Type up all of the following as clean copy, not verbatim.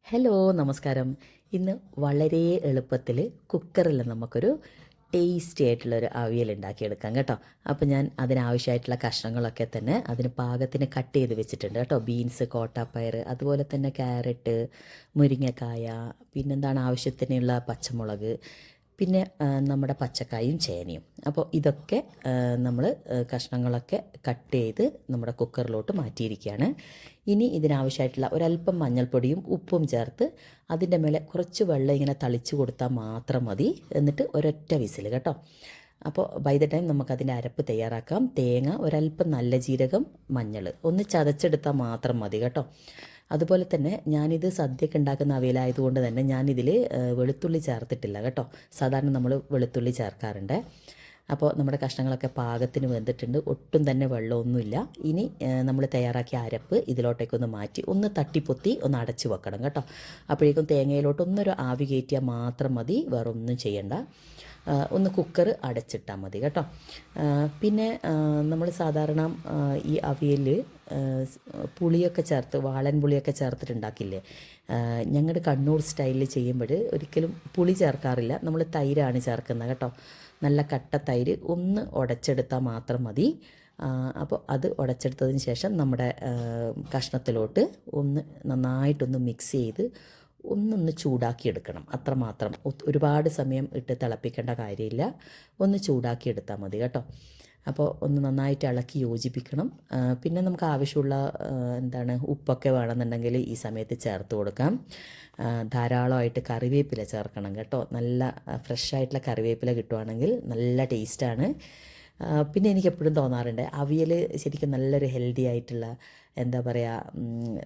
Hello നമസ്കാരം. ഇന്ന് വളരെ എളുപ്പത്തിൽ കുക്കറിൽ നമുക്കൊരു ടേസ്റ്റി ആയിട്ടുള്ളൊരു അവിയൽ ഉണ്ടാക്കിയെടുക്കാം കേട്ടോ. അപ്പോൾ ഞാൻ അതിനാവശ്യമായിട്ടുള്ള കഷ്ണങ്ങളൊക്കെ തന്നെ അതിന് പാകത്തിന് കട്ട് ചെയ്ത് വെച്ചിട്ടുണ്ട് കേട്ടോ. ബീൻസ്, കോട്ടാപ്പയർ, അതുപോലെ തന്നെ ക്യാരറ്റ്, മുരിങ്ങക്കായ, പിന്നെന്താണ് ആവശ്യത്തിനുള്ള പച്ചമുളക്, പിന്നെ നമ്മുടെ പച്ചക്കായും ചേനയും. അപ്പോൾ ഇതൊക്കെ നമ്മൾ കഷ്ണങ്ങളൊക്കെ കട്ട് ചെയ്ത് നമ്മുടെ കുക്കറിലോട്ട് മാറ്റിയിരിക്കുകയാണ്. ഇനി ഇതിനാവശ്യമായിട്ടുള്ള ഒരല്പം മഞ്ഞൾപ്പൊടിയും ഉപ്പും ചേർത്ത് അതിൻ്റെ മേലെ കുറച്ച് വെള്ളം ഇങ്ങനെ തളിച്ച് കൊടുത്താൽ മാത്രം മതി. എന്നിട്ട് ഒരൊറ്റ വിസിൽ കേട്ടോ. അപ്പോൾ ബൈ ദ ടൈം നമുക്കതിൻ്റെ അരപ്പ് തയ്യാറാക്കാം. തേങ്ങ, ഒരല്പം നല്ല ജീരകം, മഞ്ഞൾ ഒന്ന് ചതച്ചെടുത്താൽ മാത്രം മതി കേട്ടോ. അതുപോലെ തന്നെ ഞാനിത് സദ്യക്ക് ഉണ്ടാക്കുന്ന അവിയലായതുകൊണ്ട് തന്നെ ഞാനിതിൽ വെളുത്തുള്ളി ചേർത്തിട്ടില്ല കേട്ടോ. സാധാരണ നമ്മൾ വെളുത്തുള്ളി ചേർക്കാറുണ്ട്. അപ്പോൾ നമ്മുടെ കഷ്ണങ്ങളൊക്കെ പാകത്തിന് വെന്തിട്ടുണ്ട്, ഒട്ടും തന്നെ വെള്ളമൊന്നുമില്ല. ഇനി നമ്മൾ തയ്യാറാക്കിയ അരപ്പ് ഇതിലോട്ടേക്കൊന്ന് മാറ്റി ഒന്ന് തട്ടിപ്പൊത്തി ഒന്ന് അടച്ച് വെക്കണം കേട്ടോ. അപ്പോഴേക്കും തേങ്ങയിലോട്ട് ഒന്നൊരു ആവി കയറ്റിയാൽ മാത്രം മതി, വേറെ ഒന്നും ചെയ്യണ്ട. ഒന്ന് കുക്കർ അടച്ചിട്ടാൽ മതി കേട്ടോ. പിന്നെ നമ്മൾ സാധാരണ ഈ അവിയൽ പുളിയൊക്കെ ചേർത്ത്, വാളൻ പുളിയൊക്കെ ചേർത്തിട്ടുണ്ടാക്കില്ലേ. ഞങ്ങളുടെ കണ്ണൂർ സ്റ്റൈലിൽ ചെയ്യുമ്പോൾ ഒരിക്കലും പുളി ചേർക്കാറില്ല, നമ്മൾ തൈരാണ് ചേർക്കുന്നത് കേട്ടോ. നല്ല കട്ട തൈര് ഒന്ന് ഉടച്ചെടുത്താൽ മാത്രം മതി. അപ്പോൾ അത് ഉടച്ചെടുത്തതിന് ശേഷം നമ്മുടെ കഷ്ണത്തിലോട്ട് ഒന്ന് നന്നായിട്ടൊന്ന് മിക്സ് ചെയ്ത് ഒന്നൊന്ന് ചൂടാക്കിയെടുക്കണം, അത്രമാത്രം. ഒരുപാട് സമയം ഇട്ട് തിളപ്പിക്കേണ്ട കാര്യമില്ല, ഒന്ന് ചൂടാക്കിയെടുത്താൽ മതി കേട്ടോ. അപ്പോൾ ഒന്ന് നന്നായിട്ട് ഇളക്കി യോജിപ്പിക്കണം. പിന്നെ നമുക്ക് ആവശ്യമുള്ള ഉപ്പൊക്കെ വേണമെന്നുണ്ടെങ്കിൽ ഈ സമയത്ത് ചേർത്ത് കൊടുക്കാം. ധാരാളമായിട്ട് കറിവേപ്പില ചേർക്കണം കേട്ടോ. നല്ല ഫ്രഷായിട്ടുള്ള കറിവേപ്പില കിട്ടുവാണെങ്കിൽ നല്ല ടേസ്റ്റാണ്. പിന്നെ എനിക്കെപ്പോഴും തോന്നാറുണ്ട് അവിയൽ ശരിക്കും നല്ലൊരു ഹെൽത്തി ആയിട്ടുള്ള, എന്താ പറയുക,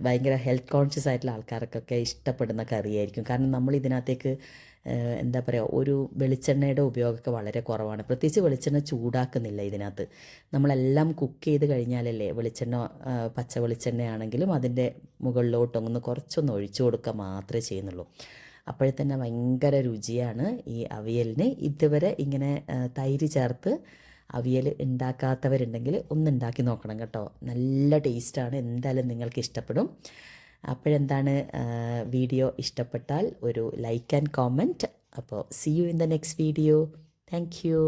ഭയങ്കര ഹെൽത്ത് കോൺഷ്യസ് ആയിട്ടുള്ള ആൾക്കാർക്കൊക്കെ ഇഷ്ടപ്പെടുന്ന കറിയായിരിക്കും. കാരണം നമ്മൾ ഇതിനകത്തേക്ക് എന്താ പറയുക, ഒരു വെളിച്ചെണ്ണയുടെ ഉപയോഗമൊക്കെ വളരെ കുറവാണ്. പ്രത്യേകിച്ച് വെളിച്ചെണ്ണ ചൂടാക്കുന്നില്ല ഇതിനകത്ത്. നമ്മളെല്ലാം കുക്ക് ചെയ്ത് കഴിഞ്ഞാലല്ലേ വെളിച്ചെണ്ണ, പച്ച വെളിച്ചെണ്ണയാണെങ്കിലും അതിൻ്റെ മുകളിലോട്ടൊന്ന് കുറച്ചൊന്ന് ഒഴിച്ചു കൊടുക്കുക മാത്രമേ ചെയ്യുന്നുള്ളൂ. അപ്പോഴേ തന്നെ ഭയങ്കര രുചിയാണ് ഈ അവിയലിന്. ഇതുവരെ ഇങ്ങനെ തൈര് ചേർത്ത് അവിയൽ ഉണ്ടാക്കാത്തവരുണ്ടെങ്കിൽ ഒന്ന് ഉണ്ടാക്കി നോക്കണം കേട്ടോ. നല്ല ടേസ്റ്റാണ്, എന്തായാലും നിങ്ങൾക്ക് ഇഷ്ടപ്പെടും. അപ്പോഴെന്താണ്, വീഡിയോ ഇഷ്ടപ്പെട്ടാൽ ഒരു ലൈക്ക് ആൻഡ് കോമെൻറ്റ്. അപ്പോൾ see you in the next video. Thank U.